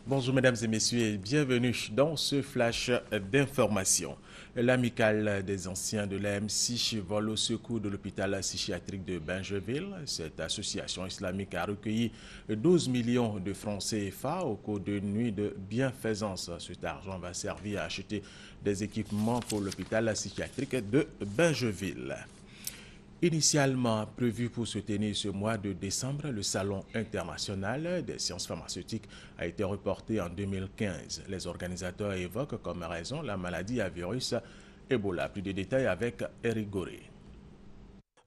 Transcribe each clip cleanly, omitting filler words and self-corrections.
Bonjour mesdames et messieurs et bienvenue dans ce flash d'information. L'amicale des anciens de l'AMC vole au secours de l'hôpital psychiatrique de Bingerville. Cette association islamique a recueilli 12 millions de francs CFA au cours d'une nuit de bienfaisance. Cet argent va servir à acheter des équipements pour l'hôpital psychiatrique de Bingerville. Initialement prévu pour se tenir ce mois de décembre, le Salon international des sciences pharmaceutiques a été reporté en 2015. Les organisateurs évoquent comme raison la maladie à virus Ebola. Plus de détails avec Eric Goré.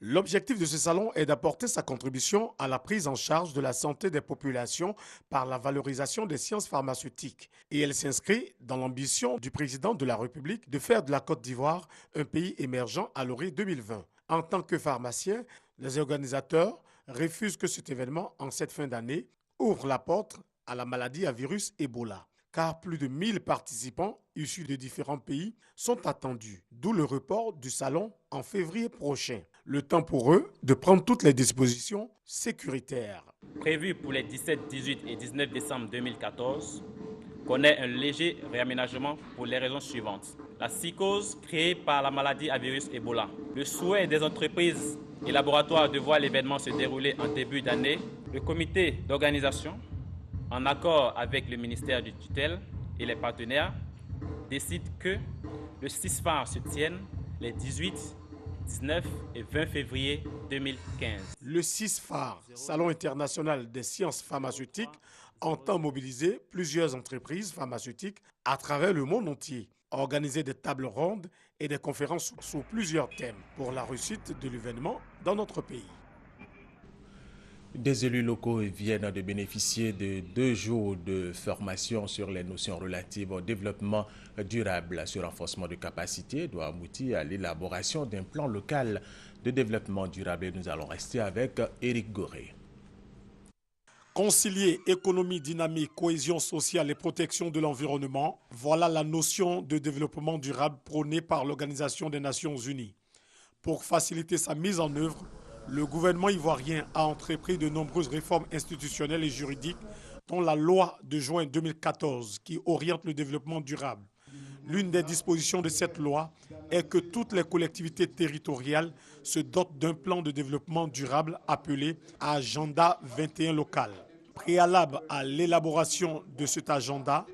L'objectif de ce salon est d'apporter sa contribution à la prise en charge de la santé des populations par la valorisation des sciences pharmaceutiques. Et elle s'inscrit dans l'ambition du président de la République de faire de la Côte d'Ivoire un pays émergent à l'horizon 2020. En tant que pharmacien, les organisateurs refusent que cet événement, en cette fin d'année, ouvre la porte à la maladie à virus Ebola. Car plus de 1000 participants issus de différents pays sont attendus, d'où le report du salon en février prochain. Le temps pour eux de prendre toutes les dispositions sécuritaires. Prévu pour les 17, 18 et 19 décembre 2014, connaît un léger réaménagement pour les raisons suivantes. La psychose créée par la maladie à virus Ebola. Le souhait des entreprises et laboratoires de voir l'événement se dérouler en début d'année. Le comité d'organisation, en accord avec le ministère du tutelle et les partenaires, décide que le CISFAR se tienne les 18, 19 et 20 février 2015. Le CISFAR, Salon international des sciences pharmaceutiques, entend mobiliser plusieurs entreprises pharmaceutiques à travers le monde entier, organiser des tables rondes et des conférences sur plusieurs thèmes pour la réussite de l'événement dans notre pays. Des élus locaux viennent de bénéficier de 2 jours de formation sur les notions relatives au développement durable. Ce renforcement de capacité doit aboutir à l'élaboration d'un plan local de développement durable. Et nous allons rester avec Eric Goré. Concilier économie dynamique, cohésion sociale et protection de l'environnement, voilà la notion de développement durable prônée par l'Organisation des Nations Unies. Pour faciliter sa mise en œuvre, le gouvernement ivoirien a entrepris de nombreuses réformes institutionnelles et juridiques, dont la loi de juin 2014 qui oriente le développement durable. L'une des dispositions de cette loi est que toutes les collectivités territoriales se dotent d'un plan de développement durable appelé Agenda 21 local. Préalable à l'élaboration de cet agenda,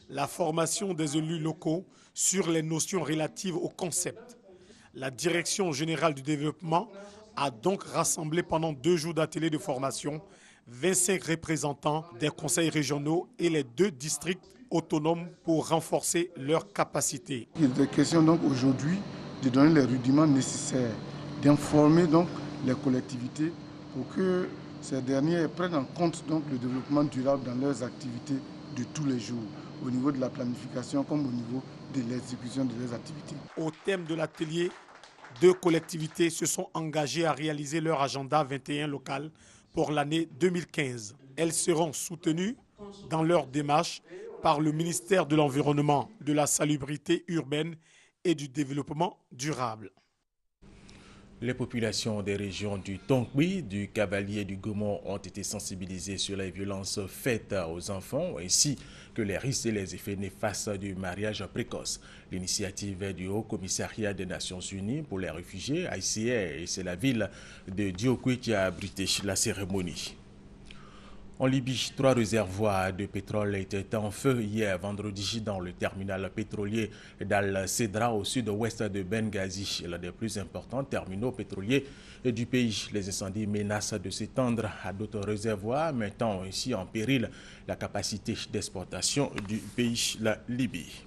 la formation des élus locaux sur les notions relatives au concept. La Direction générale du développement a donc rassemblé pendant 2 jours d'ateliers de formation 25 représentants des conseils régionaux et les 2 districts autonomes pour renforcer leurs capacités. Il est question donc aujourd'hui de donner les rudiments nécessaires, d'informer donc les collectivités pour que ces dernières prennent en compte donc le développement durable dans leurs activités de tous les jours, au niveau de la planification comme au niveau de l'exécution de leurs activités. Au thème de l'atelier, 2 collectivités se sont engagées à réaliser leur agenda 21 local pour l'année 2015. Elles seront soutenues dans leur démarche par le ministère de l'Environnement, de la Salubrité urbaine et du Développement durable. Les populations des régions du Tonkwi, du Cavalier et du Gaumont ont été sensibilisées sur les violences faites aux enfants ainsi que les risques et les effets néfastes du mariage précoce. L'initiative est du Haut Commissariat des Nations Unies pour les réfugiés, HCR, et c'est la ville de Diokwi qui a abrité la cérémonie. En Libye, 3 réservoirs de pétrole étaient en feu hier vendredi dans le terminal pétrolier d'Al-Cedra au sud-ouest de Benghazi, l'un des plus importants terminaux pétroliers du pays. Les incendies menacent de s'étendre à d'autres réservoirs, mettant ainsi en péril la capacité d'exportation du pays, la Libye.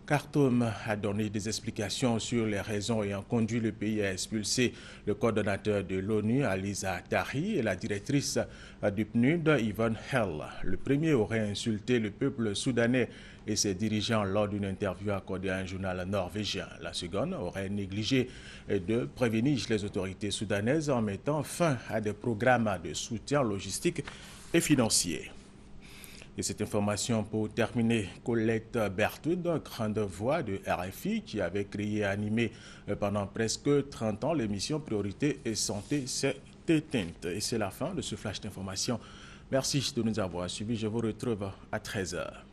Khartoum a donné des explications sur les raisons ayant conduit le pays à expulser le coordonnateur de l'ONU, Aliza Tahi, et la directrice du PNUD, Yvonne Hell. Le premier aurait insulté le peuple soudanais et ses dirigeants lors d'une interview accordée à un journal norvégien. La seconde aurait négligé de prévenir les autorités soudanaises en mettant fin à des programmes de soutien logistique et financier. Et cette information pour terminer, Colette Berthoud, grande voix de RFI, qui avait créé et animé pendant presque 30 ans l'émission Priorité et Santé, s'est éteinte. Et c'est la fin de ce flash d'information. Merci de nous avoir suivis. Je vous retrouve à 13h.